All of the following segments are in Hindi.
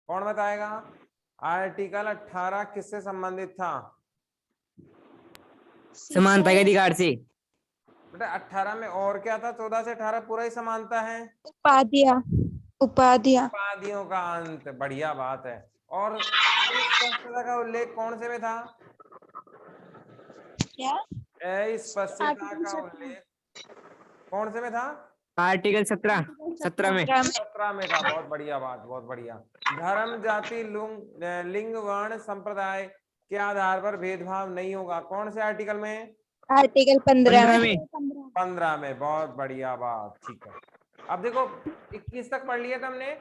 कौन बताएगा? आर्टिकल 18 किससे संबंधित था? समानता के अधिकार से। बेटा 18 में और क्या था? 14 से 18 पूरा ही समानता है। उपाधियां उपाधियां उपाधियों का अंत, बढ़िया बात है। और अस्पष्टता का उल्लेख कौन से में था? क्या अस्पष्टता का उल्लेख कौन से में था? आर्टिकल 17 में। 17 में था। बहुत बढ़िया बात, बहुत बढ़िया। धर्म, जाति, लिंग, वर्ण, संप्रदाय के आधार पर भेदभाव नहीं होगा, कौन से आर्टिकल में? आर्टिकल 15 में। 15 में। बहुत बढ़िया बात, ठीक है। अब देखो 21 तक पढ़ लिया तुमने।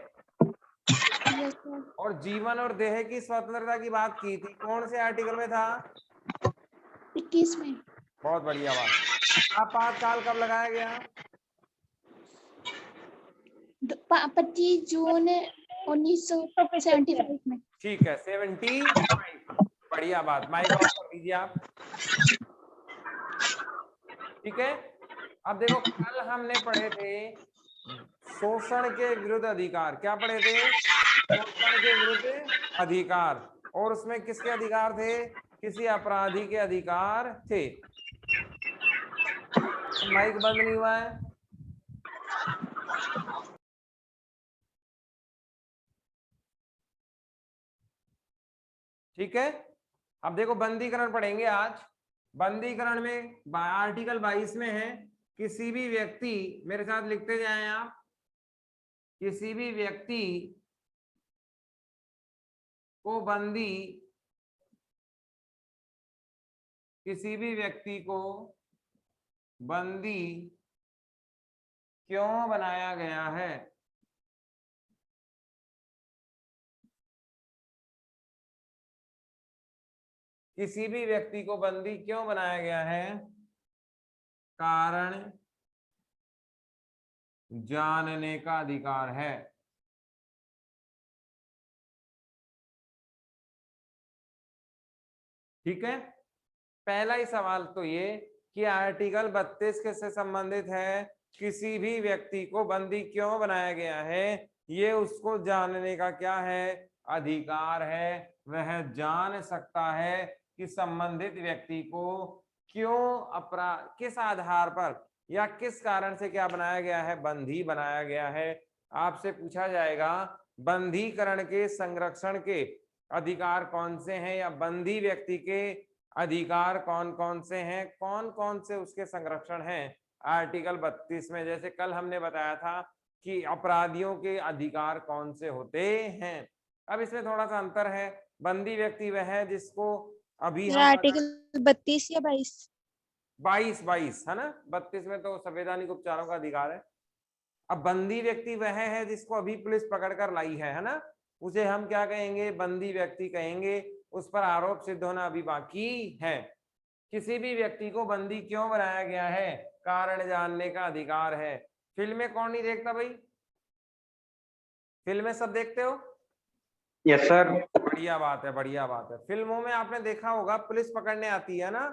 और जीवन और देह की स्वतंत्रता की बात की थी, कौन से आर्टिकल में था? 21 में। बहुत बढ़िया बात। आपातकाल कब लगाया गया? 25 जून 1975 में। ठीक है, 75। बढ़िया बात। माइक ऑफ कर दीजिए आप। ठीक है। अब देखो कल हमने पढ़े थे शोषण के विरुद्ध अधिकार। क्या पढ़े थे? शोषण के विरुद्ध अधिकार। और उसमें किसके अधिकार थे? किसी अपराधी के अधिकार थे। माइक बंद नहीं हुआ है। ठीक है। अब देखो बंदीकरण पढ़ेंगे आज। बंदीकरण में आर्टिकल 22 में है, किसी भी व्यक्ति, मेरे साथ लिखते जाएं आप, किसी भी व्यक्ति को बंदी, किसी भी व्यक्ति को बंदी क्यों बनाया गया है? किसी भी व्यक्ति को बंदी क्यों बनाया गया है? कारण जानने का अधिकार है। ठीक है। पहला ही सवाल तो ये कि आर्टिकल 32 किससे संबंधित है? किसी भी व्यक्ति को बंदी क्यों बनाया गया है? ये उसको जानने का क्या है? अधिकार है। वह जान सकता है कि संबंधित व्यक्ति को क्यों अपराध, किस आधार पर या किस कारण से क्या बनाया गया है? बंदी बनाया गया है। आपसे पूछा जाएगा बंदीकरण के संरक्षण के अधिकार कौन से हैं, या बंदी व्यक्ति के अधिकार कौन कौन से हैं, कौन कौन से उसके संरक्षण हैं आर्टिकल 32 में। जैसे कल हमने बताया था कि अपराधियों के अधिकार कौन से होते हैं। अब इसमें थोड़ा सा अंतर है। बंदी व्यक्ति वह है जिसको अभी हम आर्टिकल 32 या 22? 22 है ना। 32 में तो संवैधानिक उपचारों का अधिकार है। अब बंदी व्यक्ति वह है जिसको अभी पुलिस पकड़ कर लाई है ना, उसे हम क्या कहेंगे? बंदी व्यक्ति कहेंगे। उस पर आरोप सिद्ध होना अभी बाकी है। किसी भी व्यक्ति को बंदी क्यों बनाया गया है? कारण जानने का अधिकार है। फिल्में कौन नहीं देखता भाई? फिल्में सब देखते हो? Yes sir. बढ़िया बात है, बढ़िया बात है। फिल्मों में आपने देखा होगा पुलिस पकड़ने आती है ना,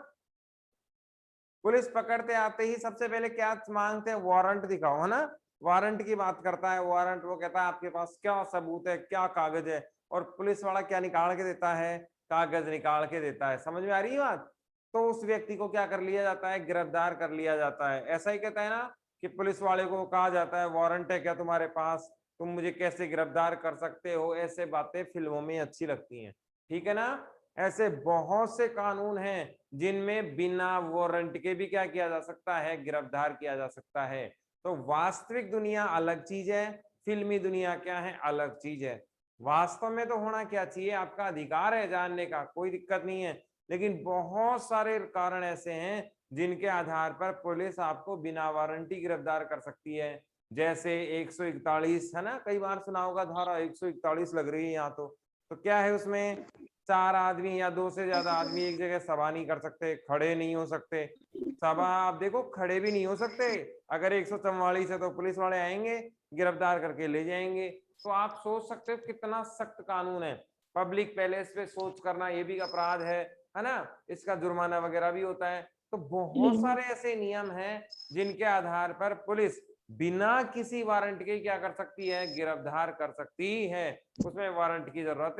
पुलिस पकड़ते आते ही सबसे पहले क्या मांगते हैं? वारंट दिखाओ, है ना। वारंट की बात करता है वारंट। वो कहता है आपके पास क्या सबूत है, क्या कागज है? और पुलिस वाला क्या निकाल के देता है? कागज निकाल के देता है। समझ में आ रही है बात? तो उस व्यक्ति को क्या कर लिया जाता है? गिरफ्तार कर लिया जाता है। ऐसा ही कहता है ना कि पुलिस वाले को कहा जाता है वारंट है क्या तुम्हारे पास, तुम मुझे कैसे गिरफ्तार कर सकते हो? ऐसे बातें फिल्मों में अच्छी लगती हैं, ठीक है ना। ऐसे बहुत से कानून हैं जिनमें बिना वारंट के भी क्या किया जा सकता है? गिरफ्तार किया जा सकता है। तो वास्तविक दुनिया अलग चीज है, फिल्मी दुनिया क्या है? अलग चीज है। वास्तव में तो होना क्या चाहिए? आपका अधिकार है जानने का, कोई दिक्कत नहीं है। लेकिन बहुत सारे कारण ऐसे हैं जिनके आधार पर पुलिस आपको बिना वारंटी गिरफ्तार कर सकती है। जैसे 141 है ना, कई बार सुना होगा, धारा 141 लग रही है यहाँ। तो क्या है उसमें? 4 आदमी या 2 से ज्यादा आदमी एक जगह सभा नहीं कर सकते, खड़े नहीं हो सकते। सभा आप देखो खड़े भी नहीं हो सकते। अगर 144 है तो पुलिस वाले आएंगे, गिरफ्तार करके ले जाएंगे। तो आप सोच सकते हो कितना सख्त कानून है। पब्लिक पैलेस पे शौच करना ये भी अपराध है ना। इसका जुर्माना वगैरह भी होता है। तो बहुत सारे ऐसे नियम हैं जिनके आधार पर पुलिस बिना किसी वारंट के क्या कर सकती है, गिरफ्तार कर सकती है, उसमें वारंट की जरूरत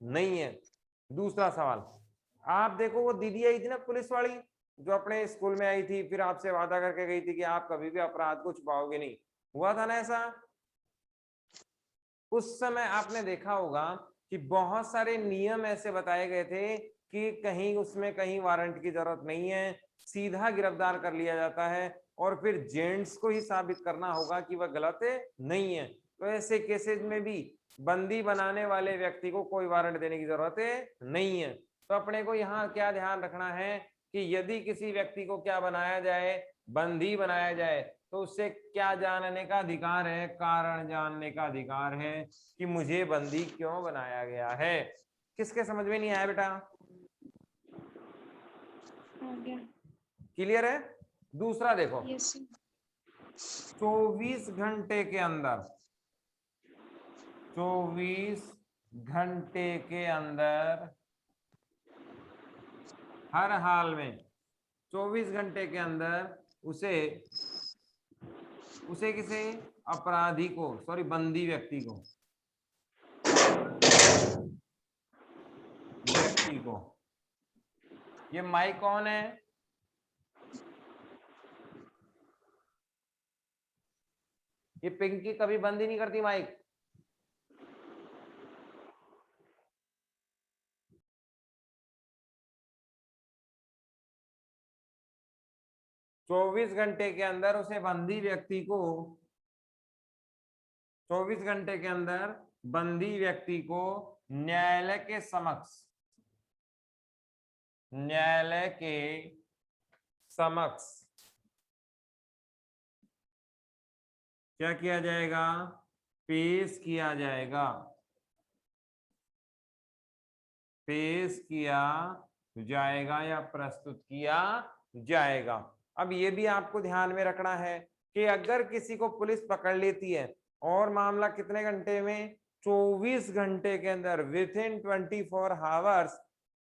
नहीं है। दूसरा सवाल, आप देखो वो दीदी आई थी ना पुलिस वाली, जो अपने स्कूल में आई थी, फिर आपसे वादा करके गई थी कि आप कभी भी अपराध को छुपाओगे नहीं, हुआ था ना ऐसा? उस समय आपने देखा होगा कि बहुत सारे नियम ऐसे बताए गए थे कि कहीं उसमें कहीं वारंट की जरूरत नहीं है, सीधा गिरफ्तार कर लिया जाता है, और फिर जेंट्स को ही साबित करना होगा कि वह गलत नहीं है। तो ऐसे केसेस में भी बंदी बनाने वाले व्यक्ति को कोई वारंट देने की जरूरत नहीं है। तो अपने को यहाँ क्या ध्यान रखना है कि यदि किसी व्यक्ति को क्या बनाया जाए, बंदी बनाया जाए, तो उससे क्या जानने का अधिकार है, कारण जानने का अधिकार है कि मुझे बंदी क्यों बनाया गया है। किसके समझ में नहीं आया बेटा? क्लियर है? दूसरा देखो, यस 24 घंटे के अंदर, 24 घंटे के अंदर, हर हाल में 24 घंटे के अंदर उसे किसे, अपराधी को, सॉरी बंदी व्यक्ति को, ये माइक कौन है? ये पिंकी कभी बंद ही नहीं करती माइक। चौबीस घंटे के अंदर उसे बंदी व्यक्ति को, 24 घंटे के अंदर बंदी व्यक्ति को न्यायालय के समक्ष क्या किया जाएगा, पेश किया जाएगा, या प्रस्तुत किया जाएगा। अब ये भी आपको ध्यान में रखना है कि अगर किसी को पुलिस पकड़ लेती है और मामला कितने घंटे में, 24 घंटे के अंदर, विद इन 24 आवर्स,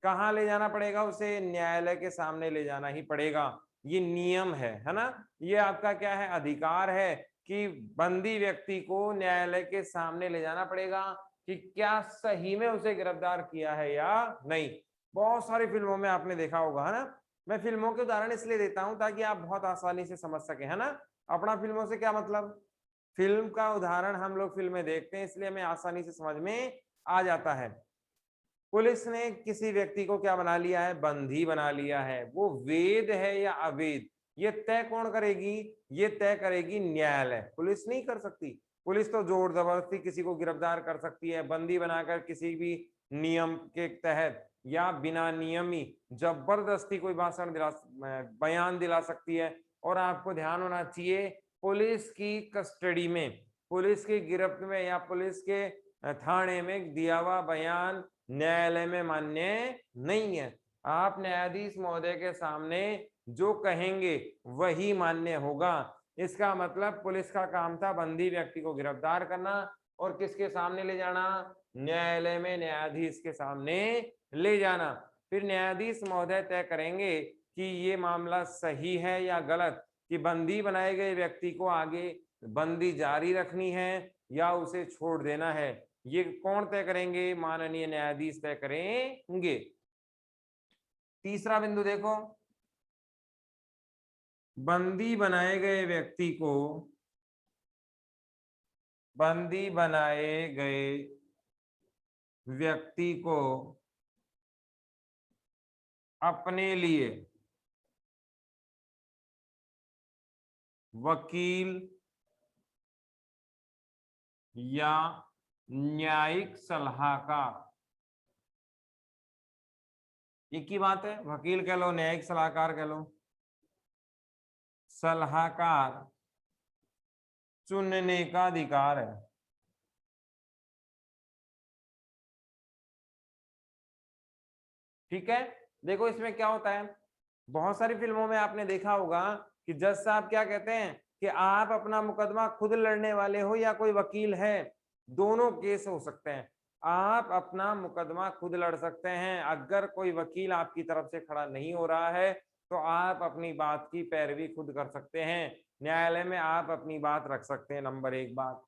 कहाँ ले जाना पड़ेगा उसे, न्यायालय के सामने ले जाना ही पड़ेगा। ये नियम है ना, ये आपका क्या है, अधिकार है कि बंदी व्यक्ति को न्यायालय के सामने ले जाना पड़ेगा कि क्या सही में उसे गिरफ्तार किया है या नहीं। बहुत सारी फिल्मों में आपने देखा होगा, है ना। मैं फिल्मों के उदाहरण इसलिए देता हूं ताकि आप बहुत आसानी से समझ सके, है ना। अपना फिल्मों से क्या मतलब, फिल्म का उदाहरण हम लोग फिल्में देखते हैं, इसलिए हमें आसानी से समझ में आ जाता है। पुलिस ने किसी व्यक्ति को क्या बना लिया है, बंदी बना लिया है, वो वैध है या अवैध, ये तय कौन करेगी, ये तय करेगी न्यायालय, पुलिस नहीं कर सकती। पुलिस तो जोर जबरदस्ती किसी को गिरफ्तार कर सकती है, बंदी बनाकर किसी भी नियम के तहत या बिना नियमी जबरदस्ती कोई बयान दिला सकती है। और आपको ध्यान होना चाहिए, पुलिस की कस्टडी में, पुलिस की गिरफ्त में या पुलिस के थाने में दिया हुआ बयान न्यायालय में मान्य नहीं है। आप न्यायाधीश महोदय के सामने जो कहेंगे वही मान्य होगा। इसका मतलब पुलिस का काम था बंदी व्यक्ति को गिरफ्तार करना और किसके सामने ले जाना, न्यायालय में न्यायाधीश के सामने ले जाना। फिर न्यायाधीश महोदय तय करेंगे कि ये मामला सही है या गलत, कि बंदी बनाए गए व्यक्ति को आगे बंदी जारी रखनी है या उसे छोड़ देना है। ये कौन तय करेंगे, माननीय न्यायाधीश तय करेंगे। तीसरा बिंदु देखो, बंदी बनाए गए व्यक्ति को, बंदी बनाए गए व्यक्ति को अपने लिए वकील या न्यायिक सलाहकार, एक ही बात है, वकील कह लो न्यायिक सलाहकार कह लो, सलाहकार चुनने का अधिकार है। ठीक है, देखो इसमें क्या होता है, बहुत सारी फिल्मों में आपने देखा होगा कि जज साहब क्या कहते हैं कि आप अपना मुकदमा खुद लड़ने वाले हो या कोई वकील है, दोनों केस हो सकते हैं। आप अपना मुकदमा खुद लड़ सकते हैं, अगर कोई वकील आपकी तरफ से खड़ा नहीं हो रहा है तो आप अपनी बात की पैरवी खुद कर सकते हैं, न्यायालय में आप अपनी बात रख सकते हैं। नंबर 1 बात,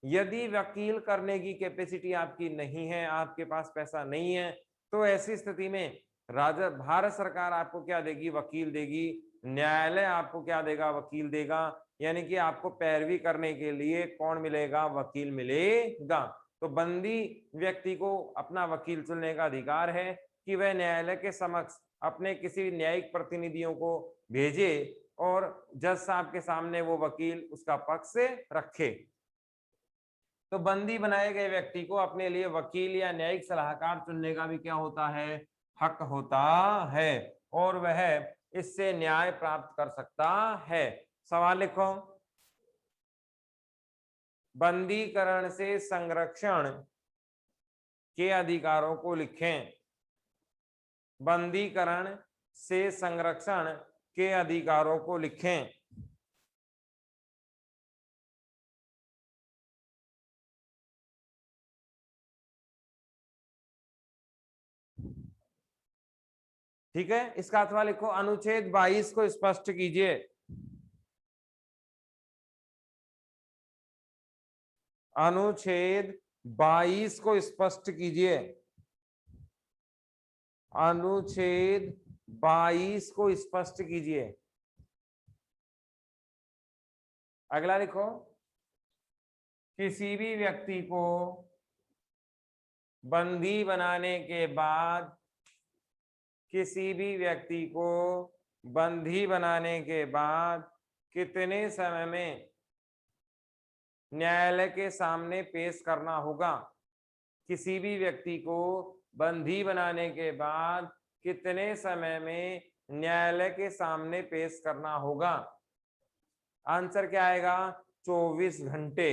यदि वकील करने की कैपेसिटी आपकी नहीं है, आपके पास पैसा नहीं है, तो ऐसी स्थिति में भारत सरकार आपको क्या देगी? वकील देगी। न्यायालय आपको क्या देगा? वकील देगा। यानी कि आपको पैरवी करने के लिए कौन मिलेगा? वकील मिलेगा। तो बंदी व्यक्ति को अपना वकील चुनने का अधिकार है कि वह न्यायालय के समक्ष अपने किसी न्यायिक प्रतिनिधियों को भेजे और जज साहब के सामने वो वकील उसका पक्ष रखे। तो बंदी बनाए गए व्यक्ति को अपने लिए वकील या न्यायिक सलाहकार चुनने का भी क्या होता है? हक होता है, और वह इससे न्याय प्राप्त कर सकता है। सवाल लिखो, बंदीकरण से संरक्षण के अधिकारों को लिखें। बंदीकरण से संरक्षण के अधिकारों को लिखें। ठीक है, इसका अथवा लिखो, अनुच्छेद 22 को स्पष्ट कीजिए। अनुच्छेद 22 को स्पष्ट कीजिए। अनुच्छेद 22 को स्पष्ट कीजिए। अगला लिखो, किसी भी व्यक्ति को बंदी बनाने के बाद, किसी भी व्यक्ति को बंदी बनाने के बाद कितने समय में न्यायालय के सामने पेश करना होगा? किसी भी व्यक्ति को बंदी बनाने के बाद कितने समय में न्यायालय के सामने पेश करना होगा? आंसर क्या आएगा? 24 घंटे।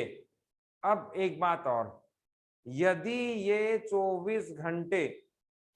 अब एक बात और, यदि ये 24 घंटे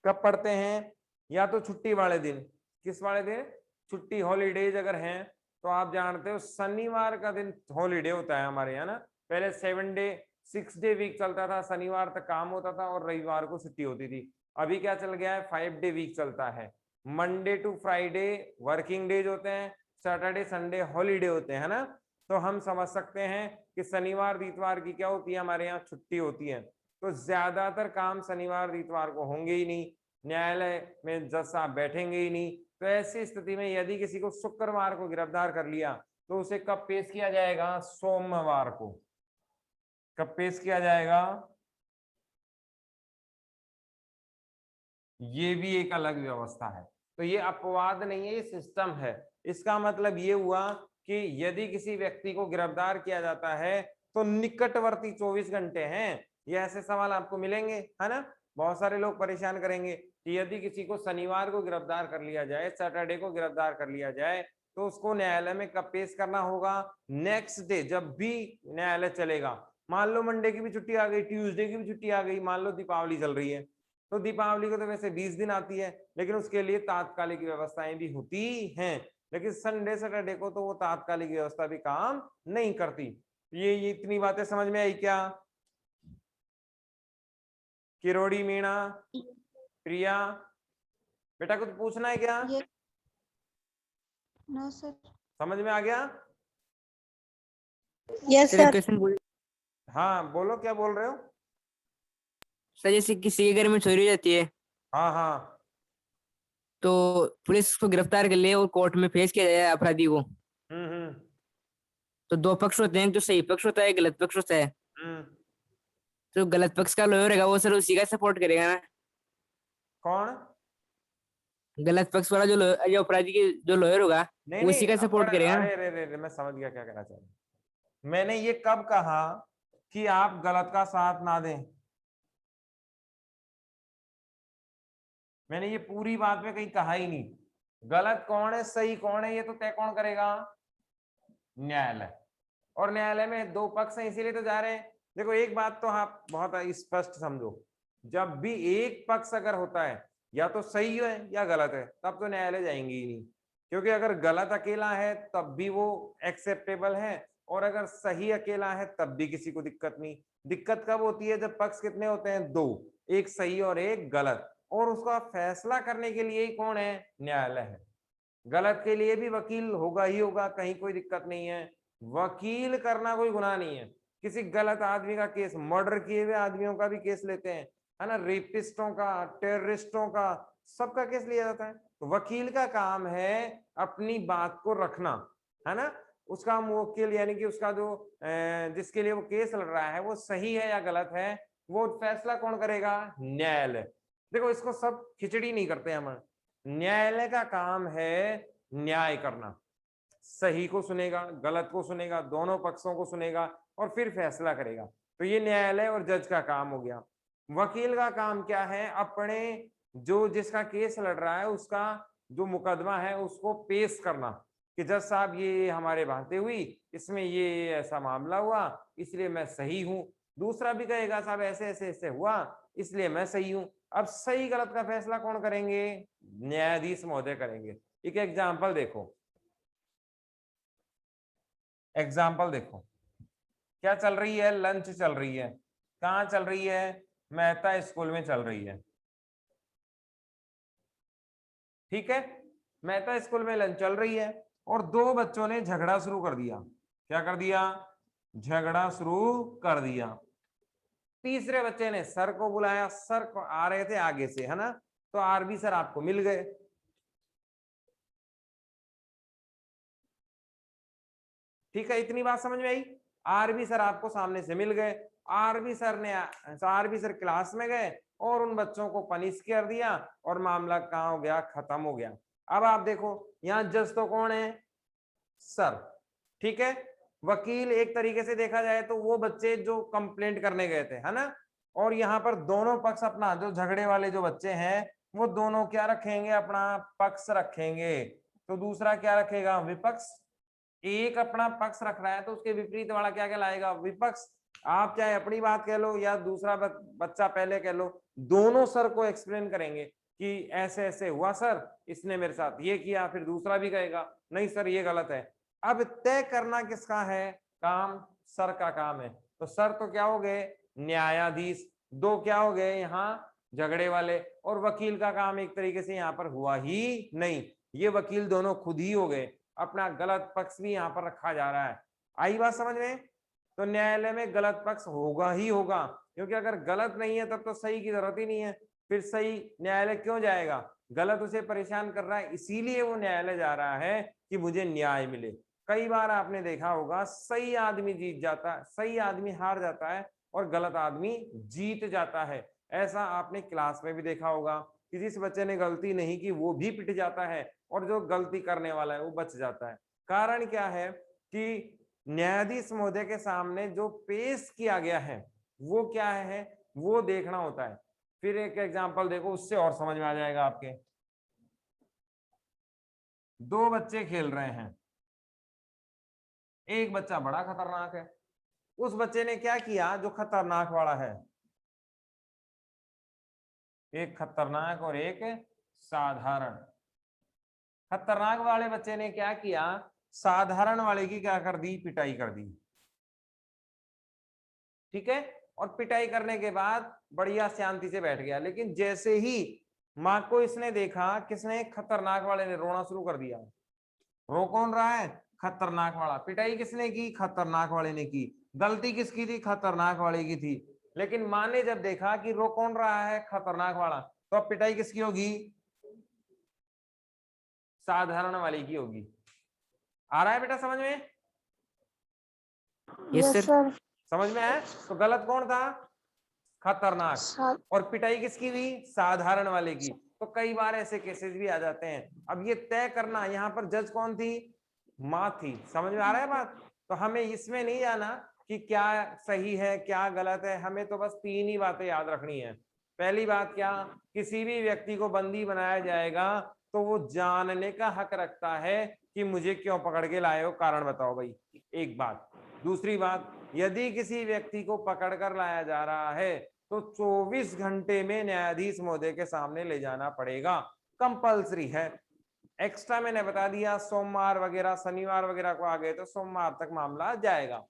कब पड़ते हैं? या तो छुट्टी वाले दिन। किस वाले दिन? छुट्टी, हॉलीडेज अगर हैं तो आप जानते हो शनिवार का दिन हॉलीडे होता है हमारे यहाँ ना। पहले 7 डे 6 डे वीक चलता था, शनिवार तक काम होता था और रविवार को छुट्टी होती थी। अभी क्या चल गया है? 5 डे वीक चलता है। Monday to Friday working days होते हैं, सैटरडे संडे हॉलीडे होते हैं ना। तो हम समझ सकते हैं कि शनिवार इतवार की क्या होती है? हमारे यहाँ छुट्टी होती है। तो ज्यादातर काम शनिवार इतवार को होंगे ही नहीं, न्यायालय में जज साहब बैठेंगे ही नहीं। तो ऐसी स्थिति में यदि किसी को शुक्रवार को गिरफ्तार कर लिया तो उसे कब पेश किया जाएगा? सोमवार को। कब पेश किया जाएगा? ये भी एक अलग व्यवस्था है। तो ये अपवाद नहीं है, ये सिस्टम है। इसका मतलब ये हुआ कि यदि किसी व्यक्ति को गिरफ्तार किया जाता है तो निकटवर्ती 24 घंटे हैं। ये ऐसे सवाल आपको मिलेंगे, है ना? बहुत सारे लोग परेशान करेंगे कि यदि किसी को शनिवार को गिरफ्तार कर लिया जाए, सैटरडे को गिरफ्तार कर लिया जाए, तो उसको न्यायालय में कब पेश करना होगा? नेक्स्ट डे, जब भी न्यायालय चलेगा। मान लो मंडे की भी छुट्टी आ गई, ट्यूसडे की भी छुट्टी आ गई, मान लो दीपावली चल रही है, तो दीपावली को तो वैसे 20 दिन आती है, लेकिन उसके लिए तात्कालिक व्यवस्थाएं भी होती हैं। लेकिन संडे सैटरडे को तो वो तात्कालिक व्यवस्था भी काम नहीं करती। ये इतनी बातें समझ में आई क्या? किरोड़ी, मीणा, प्रिया, बेटा कुछ पूछना है क्या? No sir. समझ में आ गया? Yes sir sir. क्वेश्चन बोल। हाँ बोलो, क्या बोल रहे हो? सर जैसे किसी के घर में चोरी हो जाती है हाँ हाँ। तो पुलिस को गिरफ्तार कर ले और कोर्ट में पेश किया जाए अपराधी को, हम्म। तो दो पक्ष होते हैं, जो सही पक्ष होता है, गलत पक्ष होता है। हम्म। तो गलत पक्ष का लॉयर रहेगा वो सर उसी का सपोर्ट करेगा ना? कौन? गलत पक्ष वाला जो अपराधी के जो लॉयर होगा नहीं वो नहीं, उसी का सपोर्ट करेगा ना? अरे अरे अरे, मैं समझ गया क्या कहना चाह रहे हैं। मैंने ये कब कहा कि आप गलत का साथ ना दें? मैंने ये पूरी बात में कहीं कहा ही नहीं। गलत कौन है सही कौन है ये तो तय कौन करेगा? न्यायालय। और न्यायालय में दो पक्ष हैं, इसीलिए तो जा रहे हैं। देखो एक बात तो आप बहुत स्पष्ट समझो, जब भी एक पक्ष अगर होता है या तो सही है या गलत है, तब तो न्यायालय जाएंगे ही नहीं। क्योंकि अगर गलत अकेला है तब भी वो एक्सेप्टेबल है, और अगर सही अकेला है तब भी किसी को दिक्कत नहीं। दिक्कत कब होती है? जब पक्ष कितने होते हैं? दो, एक सही और एक गलत, और उसका फैसला करने के लिए ही कौन है? न्यायालय है। गलत के लिए भी वकील होगा ही होगा, कहीं कोई दिक्कत नहीं है। वकील करना कोई गुनाह नहीं है। किसी गलत आदमी का केस, मर्डर किए हुए आदमियों का भी केस लेते हैं, है ना, रेपिस्टों का, टेररिस्टों का, सबका केस लिया जाता है। तो वकील का काम है अपनी बात को रखना, है ना। उसका मुवक्किल यानी कि उसका जो जिसके लिए वो केस लड़ रहा है वो सही है या गलत है, वो फैसला कौन करेगा? न्यायालय। देखो इसको सब खिचड़ी नहीं करते हम। न्यायालय का काम है न्याय करना, सही को सुनेगा, गलत को सुनेगा, दोनों पक्षों को सुनेगा और फिर फैसला करेगा। तो ये न्यायालय और जज का काम हो गया। वकील का काम क्या है? अपने जो जिसका केस लड़ रहा है उसका जो मुकदमा है उसको पेश करना कि जज साहब ये हमारे बातें हुई, इसमें ये ऐसा मामला हुआ, इसलिए मैं सही हूं। दूसरा भी कहेगा साहब ऐसे ऐसे ऐसे हुआ, इसलिए मैं सही हूं। अब सही गलत का फैसला कौन करेंगे? न्यायाधीश महोदय करेंगे। एक एग्जाम्पल देखो, एग्जाम्पल देखो, क्या चल रही है? लंच चल रही है। कहाँ चल रही है? मेहता स्कूल में चल रही है, ठीक है। मेहता स्कूल में लंच चल रही है और दो बच्चों ने झगड़ा शुरू कर दिया। क्या कर दिया? झगड़ा शुरू कर दिया। तीसरे बच्चे ने सर को बुलाया, सर को आ रहे थे आगे से, है ना, तो आरबी सर आपको मिल गए। ठीक है, इतनी बात समझ में आई? आरबी सर आपको सामने से मिल गए, आरबी सर क्लास में गए और उन बच्चों को पनिश कर दिया और मामला कहाँ हो गया? खत्म हो गया। अब आप देखो यहाँ जज तो कौन है? सर, ठीक है। वकील एक तरीके से देखा जाए तो वो बच्चे जो कंप्लेंट करने गए थे, है ना, और यहाँ पर दोनों पक्ष अपना जो झगड़े वाले जो बच्चे हैं वो दोनों क्या रखेंगे? अपना पक्ष रखेंगे। तो दूसरा क्या रखेगा? विपक्ष। एक अपना पक्ष रख रहा है तो उसके विपरीत वाला क्या कहलाएगा? विपक्ष। आप चाहे अपनी बात कह लो या दूसरा बच्चा पहले कह लो, दोनों सर को एक्सप्लेन करेंगे कि ऐसे ऐसे हुआ सर, इसने मेरे साथ ये किया। फिर दूसरा भी कहेगा नहीं सर ये गलत है। अब तय करना किसका है? काम सर का काम है। तो सर तो क्या हो गए? न्यायाधीश। दो क्या हो गए यहाँ? झगड़े वाले। और वकील का काम एक तरीके से यहाँ पर हुआ ही नहीं, ये वकील दोनों खुद ही हो गए। अपना गलत पक्ष भी यहाँ पर रखा जा रहा है। आई बात समझ में? तो न्यायालय में गलत पक्ष होगा ही होगा, क्योंकि अगर गलत नहीं है तब तो सही की जरूरत ही नहीं है। फिर सही न्यायालय क्यों जाएगा? गलत उसे परेशान कर रहा है, इसीलिए वो न्यायालय जा रहा है कि मुझे न्याय मिले। कई बार आपने देखा होगा सही आदमी जीत जाता है, सही आदमी हार जाता है और गलत आदमी जीत जाता है। ऐसा आपने क्लास में भी देखा होगा कि जिस बच्चे ने गलती नहीं की वो भी पिट जाता है और जो गलती करने वाला है वो बच जाता है। कारण क्या है? कि न्यायाधीश महोदय के सामने जो पेश किया गया है वो क्या है, वो देखना होता है। फिर एक एग्जांपल देखो, उससे और समझ में आ जाएगा आपके। दो बच्चे खेल रहे हैं, एक बच्चा बड़ा खतरनाक है, उस बच्चे ने क्या किया जो खतरनाक वाला है? एक खतरनाक और एक साधारण। खतरनाक वाले बच्चे ने क्या किया? साधारण वाले की क्या कर दी? पिटाई कर दी, ठीक है। और पिटाई करने के बाद बढ़िया शांति से बैठ गया। लेकिन जैसे ही मां को इसने देखा, किसने? खतरनाक वाले ने रोना शुरू कर दिया। रो कौन रहा है? खतरनाक वाला। पिटाई किसने की? खतरनाक वाले ने की। गलती किसकी थी? खतरनाक वाले की थी। लेकिन मां ने जब देखा कि रो कौन रहा है? खतरनाक वाला, तो अब पिटाई किसकी होगी? साधारण वाले की होगी। आ रहा है बेटा समझ में? Yes sir. समझ में आया? तो गलत कौन था? खतरनाक। और पिटाई किसकी हुई? साधारण वाले की। तो कई बार ऐसे केसेस भी आ जाते हैं। अब ये तय करना, यहाँ पर जज कौन थी? माँ थी। समझ में आ रहा है बात? तो हमें इसमें नहीं जाना कि क्या सही है क्या गलत है, हमें तो बस तीन ही बातें याद रखनी है। पहली बात क्या? किसी भी व्यक्ति को बंदी बनाया जाएगा तो वो जानने का हक रखता है कि मुझे क्यों पकड़ के लाए हो, कारण बताओ भाई। एक बात। दूसरी बात, यदि किसी व्यक्ति को पकड़ कर लाया जा रहा है तो 24 घंटे में न्यायाधीश महोदय के सामने ले जाना पड़ेगा, कंपल्सरी है। एक्स्ट्रा मैंने बता दिया, सोमवार वगैरह शनिवार वगैरह को आ गए तो सोमवार तक मामला जाएगा।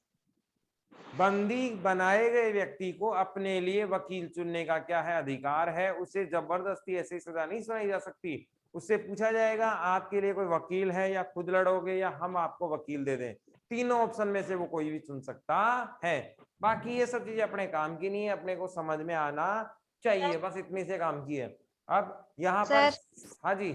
बंदी बनाए गए व्यक्ति को अपने लिए वकील चुनने का क्या है? अधिकार है। उसे जबरदस्ती ऐसी सजा नहीं सुनाई जा सकती। उससे पूछा जाएगा आपके लिए कोई वकील है या खुद लड़ोगे या हम आपको वकील दे दें। तीनों ऑप्शन में से वो कोई भी चुन सकता है। बाकी ये सब चीजें अपने काम की नहीं है, अपने को समझ में आना चाहिए, बस इतनी से काम की है। अब यहाँ पर हाँ जी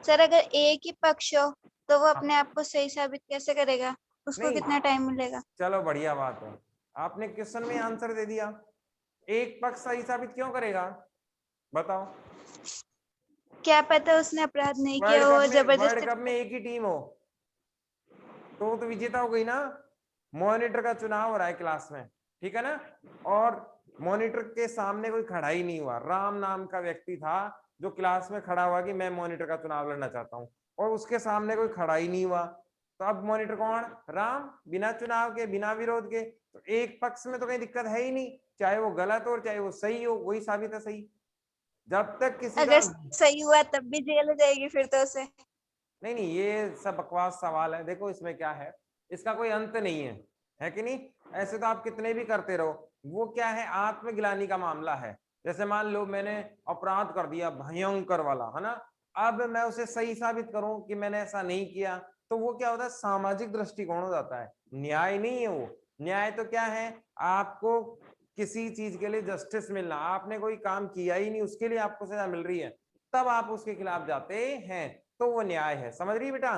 सर अगर एक ही पक्ष हो तो वो अपने आप को सही साबित कैसे करेगा? उसको नहीं, कितना टाइम मिलेगा? चलो बढ़िया बात है, आपने क्वेश्चन में आंसर दे दिया। एक पक्ष सही साबित क्यों करेगा बताओ? क्या पता उसने अपराध नहीं किया हो, वर्ल्ड जबरदस्ती। कप में एक ही टीम हो तो वो तो विजेता हो गई ना। मॉनिटर का चुनाव हो रहा है क्लास में, ठीक है ना, और मॉनिटर के सामने कोई खड़ा ही नहीं हुआ। राम नाम का व्यक्ति था जो क्लास में खड़ा हुआ कि मैं मॉनिटर का चुनाव लड़ना चाहता हूँ, और उसके सामने कोई खड़ा ही नहीं हुआ। तो अब मॉनिटर कौन? राम, बिना चुनाव के, बिना विरोध के। तो एक पक्ष में तो कोई दिक्कत है ही नहीं, चाहे वो गलत हो चाहे वो सही हो, वही साबित है सही। जब तक किसी का अगर सही हुआ तब भी जेल हो जाएगी फिर तो उसे। नहीं नहीं, ये सब बकवास सवाल है। देखो इसमें क्या है, इसका कोई अंत नहीं है कि नहीं? ऐसे तो आप कितने भी करते रहो, वो क्या है, आत्मग्लानि का मामला है। जैसे मान लो मैंने अपराध कर दिया भयंकर वाला, है ना, अब मैं उसे सही साबित करूं कि मैंने ऐसा नहीं किया, तो वो क्या होता है, सामाजिक दृष्टिकोण हो जाता है, न्याय नहीं है वो। न्याय तो क्या है, आपको किसी चीज के लिए जस्टिस मिलना, आपने कोई काम किया ही नहीं उसके लिए आपको सजा मिल रही है, तब आप उसके खिलाफ जाते हैं, तो वो न्याय है। समझ रही बेटा?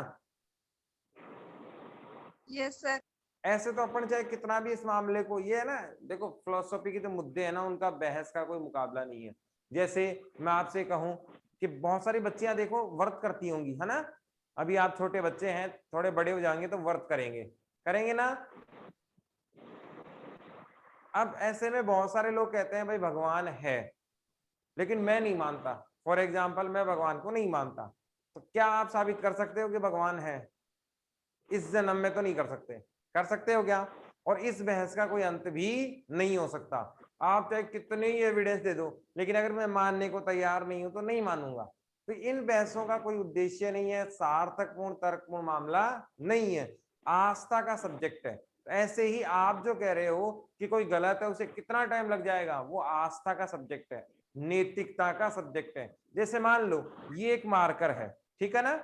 Yes sir. ऐसे तो अपन चाहे कितना भी इस मामले को, ये है ना, देखो फिलोसॉफी के जो मुद्दे हैं ना, उनका बहस का कोई मुकाबला नहीं है। जैसे मैं आपसे कहूं कि बहुत सारी बच्चियां देखो व्रत करती होंगी, है ना, अभी आप छोटे बच्चे हैं, थोड़े बड़े हो जाएंगे तो व्रत करेंगे, करेंगे ना। अब ऐसे में बहुत सारे लोग कहते हैं भाई भगवान है, लेकिन मैं नहीं मानता। फॉर एग्जाम्पल मैं भगवान को नहीं मानता, तो क्या आप साबित कर सकते हो कि भगवान है? इस जन्म में तो नहीं कर सकते, कर सकते हो क्या? और इस बहस का कोई अंत भी नहीं हो सकता। आप चाहे कितने ही एविडेंस दे दो, लेकिन अगर मैं मानने को तैयार नहीं हूं तो नहीं मानूंगा। तो इन बहसों का कोई उद्देश्य नहीं है, सार्थकपूर्ण तर्कपूर्ण मामला नहीं है, आस्था का सब्जेक्ट है। ऐसे ही आप जो कह रहे हो कि कोई गलत है उसे कितना टाइम लग जाएगा, वो आस्था का सब्जेक्ट है, नैतिकता का सब्जेक्ट है। जैसे मान लो ये एक मार्कर है, ठीक है ना,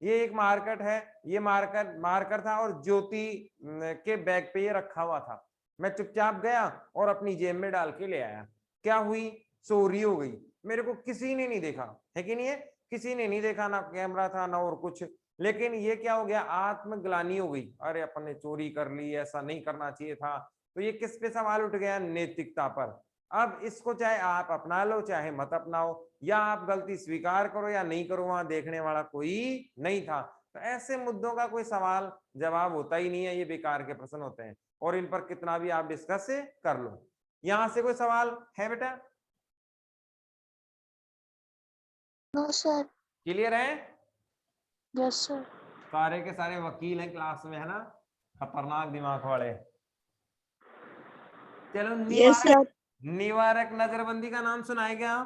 ये एक मार्कर है, ये मार्कर था और ज्योति के बैग पे ये रखा हुआ था। मैं चुपचाप गया और अपनी जेब में डाल के ले आया, क्या हुई, चोरी हो गई। मेरे को किसी ने नहीं देखा, है कि नहीं है, किसी ने नहीं देखा, ना कैमरा था ना और कुछ, लेकिन ये क्या हो गया, आत्मग्लानि हो गई, अरे अपन ने चोरी कर ली, ऐसा नहीं करना चाहिए था। तो ये किस पे सवाल उठ गया, नैतिकता पर। अब इसको चाहे आप अपना लो चाहे मत अपनाओ, या आप गलती स्वीकार करो या नहीं करो, वहां देखने वाला कोई नहीं था। तो ऐसे मुद्दों का कोई सवाल जवाब होता ही नहीं है, ये बेकार के प्रश्न होते हैं, और इन पर कितना भी आप डिस्कस कर लो। यहां से कोई सवाल है बेटा? No sir. क्लियर है? Yes sir. सारे के सारे वकील हैं क्लास में, है ना, खतरनाक दिमाग वाले। चलो यस निवारक, सर। निवारक नजरबंदी का नाम सुना है क्या?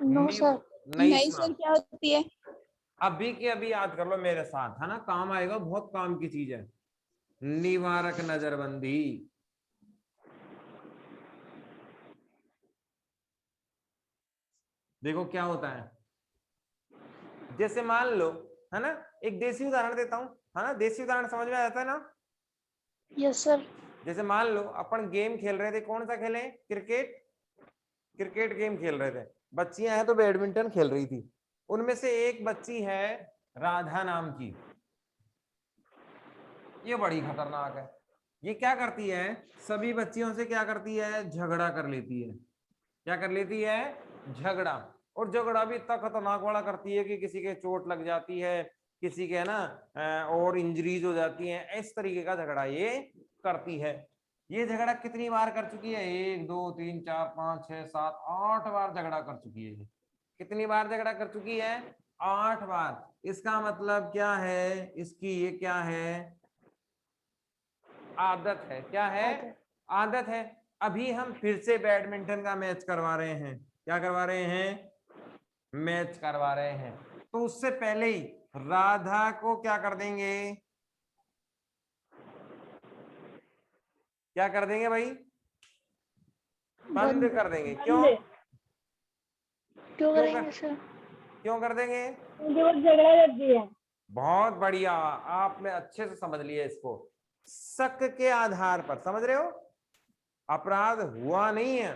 No sir. नहीं नहीं सुना? सर, क्या होती है? अभी के अभी याद कर लो मेरे साथ, है ना, काम आएगा, बहुत काम की चीज है। निवारक नजरबंदी, देखो क्या होता है। जैसे मान लो, है ना, एक देसी उदाहरण देता हूं, है ना, देसी उदाहरण समझ में आ जाता है ना। Yes sir. जैसे मान लो अपन गेम खेल रहे थे, कौन सा खेले, क्रिकेट, क्रिकेट गेम खेल रहे थे। बच्चियां हैं तो बैडमिंटन खेल रही थी, उनमें से एक बच्ची है राधा नाम की, ये बड़ी खतरनाक है। ये क्या करती है, सभी बच्चियों से क्या करती है, झगड़ा कर लेती है। क्या कर लेती है, झगड़ा। और झगड़ा भी इतना खतरनाक वाला करती है कि किसी के चोट लग जाती है, किसी के ना और इंजरीज हो जाती हैं, इस तरीके का झगड़ा ये करती है। ये झगड़ा कितनी बार कर चुकी है, 1 2 3 4 5 6 7 8 बार झगड़ा कर चुकी है। कितनी बार झगड़ा कर चुकी है, 8 बार। इसका मतलब क्या है, इसकी ये क्या है, आदत है। क्या है, आदत है। अभी हम फिर से बैडमिंटन का मैच करवा रहे हैं, क्या करवा रहे हैं, मैच करवा रहे हैं। तो उससे पहले ही राधा को क्या कर देंगे, क्या कर देंगे भाई, बंद कर देंगे। क्यों, क्यों क्यों करेंगे सर? क्यों कर देंगे? क्योंकि वो झगड़ा करती है। बहुत बढ़िया, आपने अच्छे से समझ लिया इसको। शक के आधार पर, समझ रहे हो? अपराध हुआ नहीं है,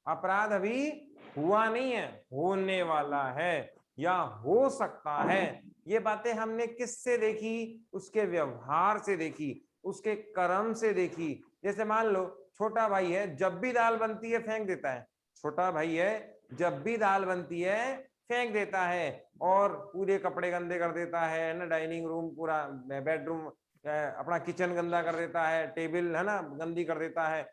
अपराध अभी हुआ नहीं है, होने वाला है या हो सकता है। ये बातें हमने किससे देखी? उसके व्यवहार से देखी, उसके कर्म से देखी। जैसे मान लो छोटा भाई है, जब भी दाल बनती है फेंक देता है। छोटा भाई है, जब भी दाल बनती है फेंक देता है, और पूरे कपड़े गंदे कर देता है ना, डाइनिंग रूम पूरा, बेडरूम, अपना किचन गंदा कर देता है, टेबल है ना गंदी कर देता है।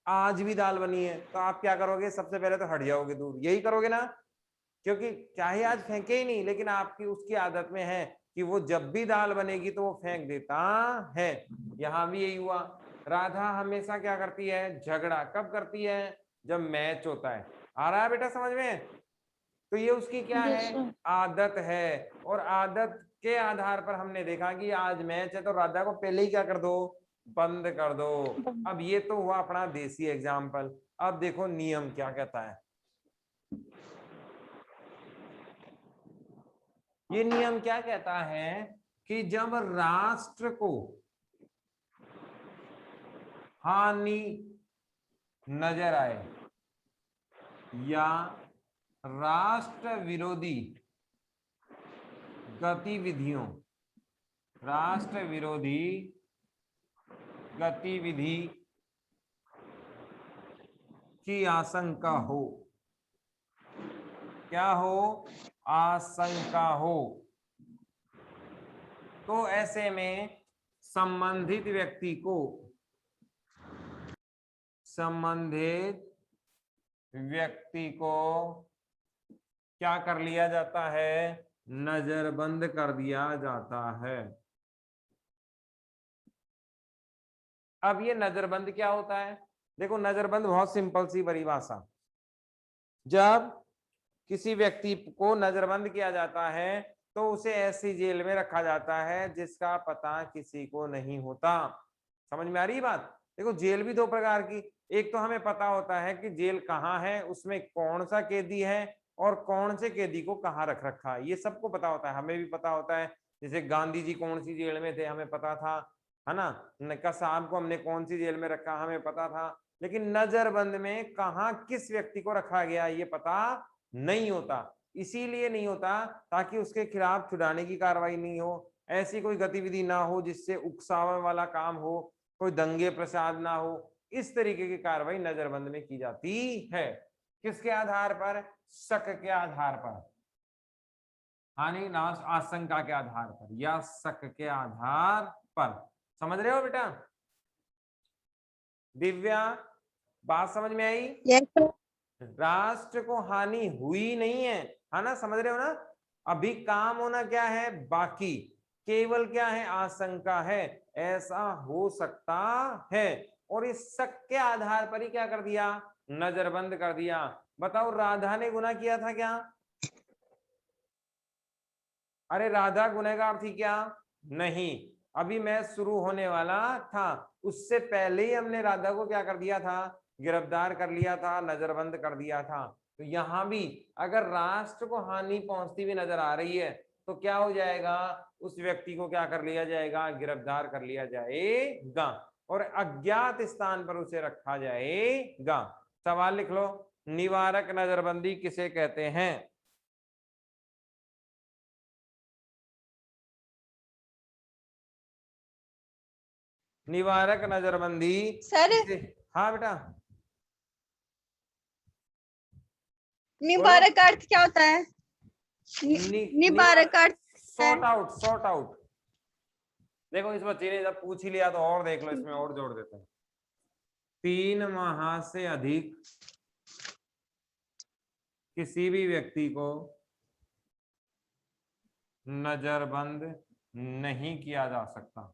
आज भी दाल बनी है तो आप क्या करोगे? सबसे पहले तो हट जाओगे दूर, यही करोगे ना, क्योंकि चाहे आज फेंके ही नहीं, लेकिन आपकी उसकी आदत में है कि वो जब भी दाल बनेगी तो वो फेंक देता है। यहां भी यही हुआ। राधा हमेशा क्या करती है? झगड़ा कब करती है? जब मैच होता है। आ रहा है बेटा समझ में? तो ये उसकी क्या है? आदत है। और आदत के आधार पर हमने देखा कि आज मैच है तो राधा को पहले ही क्या कर दो? बंद कर दो। अब ये तो हुआ अपना देसी एग्जाम्पल। अब देखो नियम क्या कहता है। ये नियम क्या कहता है कि जब राष्ट्र को हानि नजर आए या राष्ट्र विरोधी गतिविधियों, राष्ट्र विरोधी गतिविधि की आशंका हो, क्या हो? आशंका हो, तो ऐसे में संबंधित व्यक्ति को, संबंधित व्यक्ति को क्या कर लिया जाता है? नजरबंद कर दिया जाता है। अब ये नजरबंद क्या होता है? देखो नजरबंद बहुत सिंपल सी परिभाषा। जब किसी व्यक्ति को नजरबंद किया जाता है तो उसे ऐसी जेल में रखा जाता है जिसका पता किसी को नहीं होता। समझ में आ रही बात? देखो जेल भी दो प्रकार की, एक तो हमें पता होता है कि जेल कहाँ है, उसमें कौन सा कैदी है और कौन से कैदी को कहाँ रख रखा है, ये सबको पता होता है। हमें भी पता होता है, जैसे गांधी जी कौन सी जेल में थे हमें पता था, है ना। कसाब को हमने कौन सी जेल में रखा हमें पता था। लेकिन नजरबंद में कहाँ किस व्यक्ति को रखा गया ये पता नहीं होता। इसीलिए नहीं होता ताकि उसके खिलाफ छुड़ाने की कार्रवाई नहीं हो, ऐसी कोई गतिविधि ना हो जिससे उकसावे वाला काम हो, कोई दंगे प्रसाद ना हो। इस तरीके की कार्रवाई नजरबंद में की जाती है। किसके आधार पर? शक के आधार पर, हानि नाश आशंका के आधार पर या शक के आधार पर। समझ रहे हो बेटा? दिव्या बात समझ में आई? यस राष्ट्र को हानि हुई नहीं है ना, समझ रहे हो ना? अभी काम होना क्या है? बाकी केवल क्या है? आशंका है, ऐसा हो सकता है। और इस शक के आधार पर ही क्या कर दिया? नजरबंद कर दिया। बताओ राधा ने गुनाह किया था क्या? अरे राधा गुनहगार थी क्या? नहीं, अभी मैच शुरू होने वाला था, उससे पहले ही हमने राधा को क्या कर दिया था? गिरफ्तार कर लिया था, नजरबंद कर दिया था। तो यहां भी अगर राष्ट्र को हानि पहुंचती हुई नजर आ रही है तो क्या हो जाएगा? उस व्यक्ति को क्या कर लिया जाएगा? गिरफ्तार कर लिया जाएगा और अज्ञात स्थान पर उसे रखा जाएगा। सवाल लिख लो, निवारक नजरबंदी किसे कहते हैं? निवारक नजरबंदी सर, किसे? हाँ बेटा बोलो। निवारक अर्थ क्या होता है? निवारक अर्थ है। Sort out, sort out. देखो इस बच्चे ने जब पूछ ही लिया तो और देख लो, इसमें और जोड़ देते हैं। 3 माह से अधिक किसी भी व्यक्ति को नजरबंद नहीं किया जा सकता।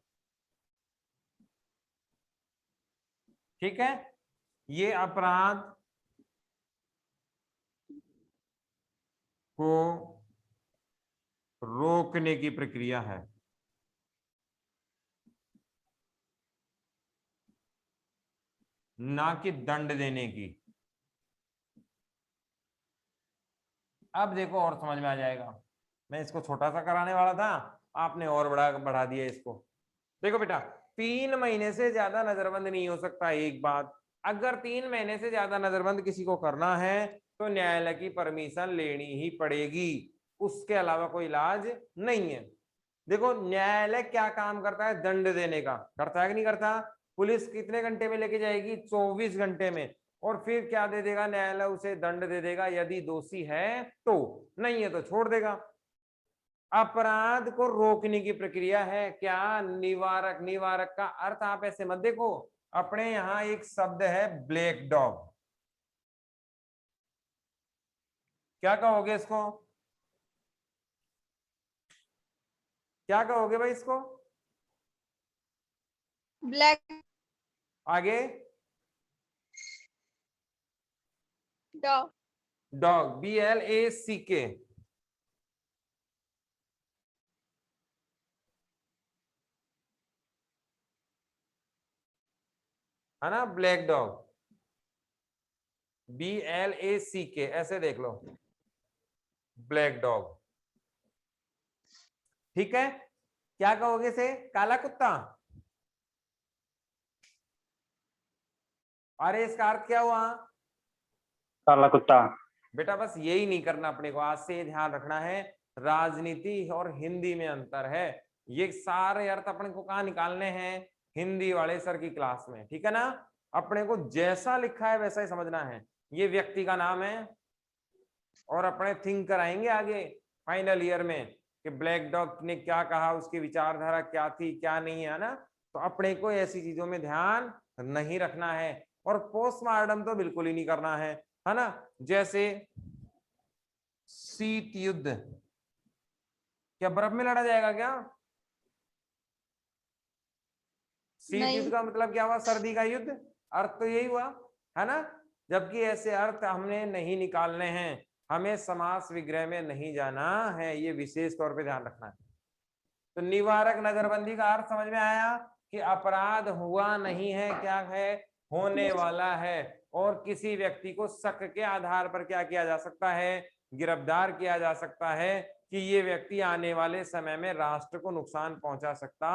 ठीक है, ये अपराध को रोकने की प्रक्रिया है, ना कि दंड देने की। अब देखो और समझ में आ जाएगा। मैं इसको छोटा सा कराने वाला था, आपने और बढ़ा दिया इसको। देखो बेटा, 3 महीने से ज्यादा नजरबंद नहीं हो सकता। एक बात, अगर 3 महीने से ज्यादा नजरबंद किसी को करना है तो न्यायालय की परमिशन लेनी ही पड़ेगी, उसके अलावा कोई इलाज नहीं है। देखो न्यायालय क्या काम करता है, दंड देने का करता है कि नहीं करता। पुलिस कितने घंटे में लेके जाएगी, 24 घंटे में, और फिर क्या दे देगा न्यायालय, उसे दंड दे देगा यदि दोषी है तो, नहीं है तो छोड़ देगा। अपराध को रोकने की प्रक्रिया है क्या, निवारक। निवारक का अर्थ आप ऐसे मत देखो, अपने यहां एक शब्द है ब्लैक डॉग, क्या कहोगे इसको, क्या कहोगे भाई इसको? ब्लैक आगे डॉग। डॉग, BLACK, है ना, ब्लैक डॉग, BLACK, ऐसे देख लो, ब्लैक डॉग। ठीक है, क्या कहोगे इसे, काला कुत्ता। अरे इसका अर्थ क्या हुआ काला कुत्ता। बेटा? बस यही नहीं करना अपने को, आज से ये ध्यान रखना है, राजनीति और हिंदी में अंतर है। ये सारे अर्थ अपने को कहाँ निकालने हैं, हिंदी वाले सर की क्लास में, ठीक है ना। अपने को जैसा लिखा है वैसा ही समझना है। ये व्यक्ति का नाम है और अपने थिंक कराएंगे आगे फाइनल ईयर में कि ब्लैक डॉग ने क्या कहा, उसकी विचारधारा क्या थी क्या नहीं है ना। तो अपने को ऐसी चीजों में ध्यान नहीं रखना है, और पोस्टमार्टम तो बिल्कुल ही नहीं करना है ना। जैसे शीत युद्ध, क्या बर्फ में लड़ा जाएगा क्या? शीत नहीं। युद्ध का मतलब क्या हुआ, सर्दी का युद्ध, अर्थ तो यही हुआ है ना। जबकि ऐसे अर्थ हमने नहीं निकालने हैं, हमें समास विग्रह में नहीं जाना है, ये विशेष तौर पे ध्यान रखना है। तो निवारक नजरबंदी का अर्थ समझ में आया कि अपराध हुआ नहीं है, क्या है, होने वाला है, और किसी व्यक्ति को शक के आधार पर क्या किया जा सकता है, गिरफ्तार किया जा सकता है कि ये व्यक्ति आने वाले समय में राष्ट्र को नुकसान पहुंचा सकता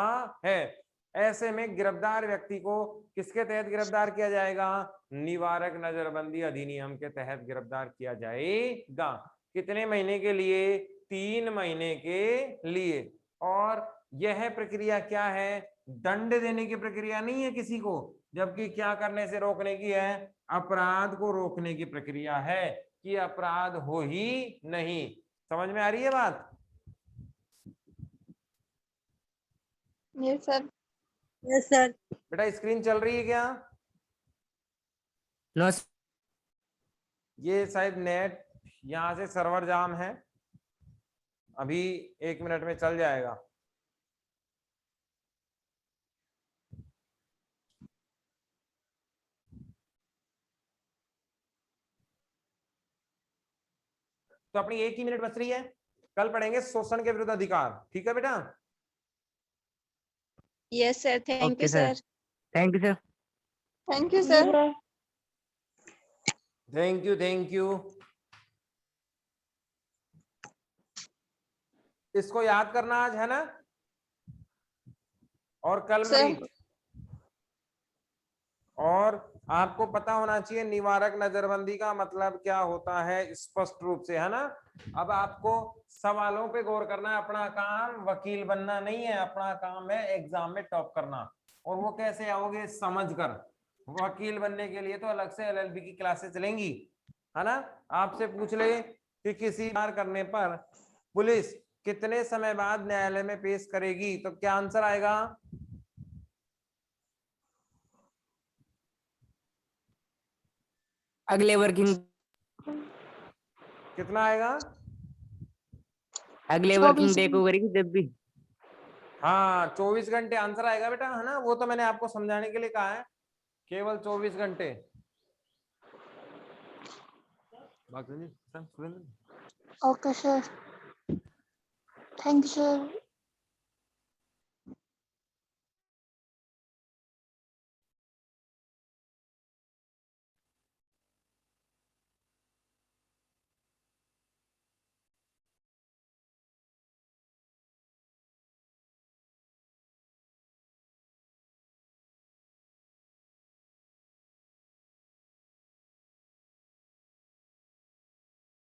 है। ऐसे में गिरफ्तार व्यक्ति को किसके तहत गिरफ्तार किया जाएगा, निवारक नजरबंदी अधिनियम के तहत गिरफ्तार किया जाएगा। कितने महीने के लिए, 3 महीने के लिए। और यह प्रक्रिया क्या है, दंड देने की प्रक्रिया नहीं है किसी को, जबकि क्या करने से रोकने की है, अपराध को रोकने की प्रक्रिया है कि अपराध हो ही नहीं। समझ में आ रही है बात? Yes sir. Yes sir. बेटा स्क्रीन चल रही है क्या? नो ये शायद नेट यहां से सर्वर जाम है, अभी 1 मिनट में चल जाएगा। तो अपनी 1 ही मिनट बच रही है, कल पढ़ेंगे शोषण के विरुद्ध अधिकार, ठीक है बेटा? Yes sir, thank you sir. Thank you sir. Thank you sir. Thank you, thank you. इसको याद करना आज, है ना, और कल में सर। रीड। और आपको पता होना चाहिए निवारक नजरबंदी का मतलब क्या होता है स्पष्ट रूप से, है ना। अब आपको सवालों पे गौर करना है, अपना काम वकील बनना नहीं है, अपना काम है एग्जाम में टॉप करना। और वो कैसे आओगे, समझकर। वकील बनने के लिए तो अलग से LLB की क्लासेस चलेंगी, है ना। आपसे पूछ ले कि किसी कार्य करने पर पुलिस कितने समय बाद न्यायालय में पेश करेगी, तो क्या आंसर आएगा? अगले वर्किंग कितना आएगा? अगले वर्किंग डे को करेगी जब भी। हाँ 24 घंटे आंसर आएगा बेटा, है ना। वो तो मैंने आपको समझाने के लिए कहा है, केवल 24 घंटे। Okay sir, thank you sir.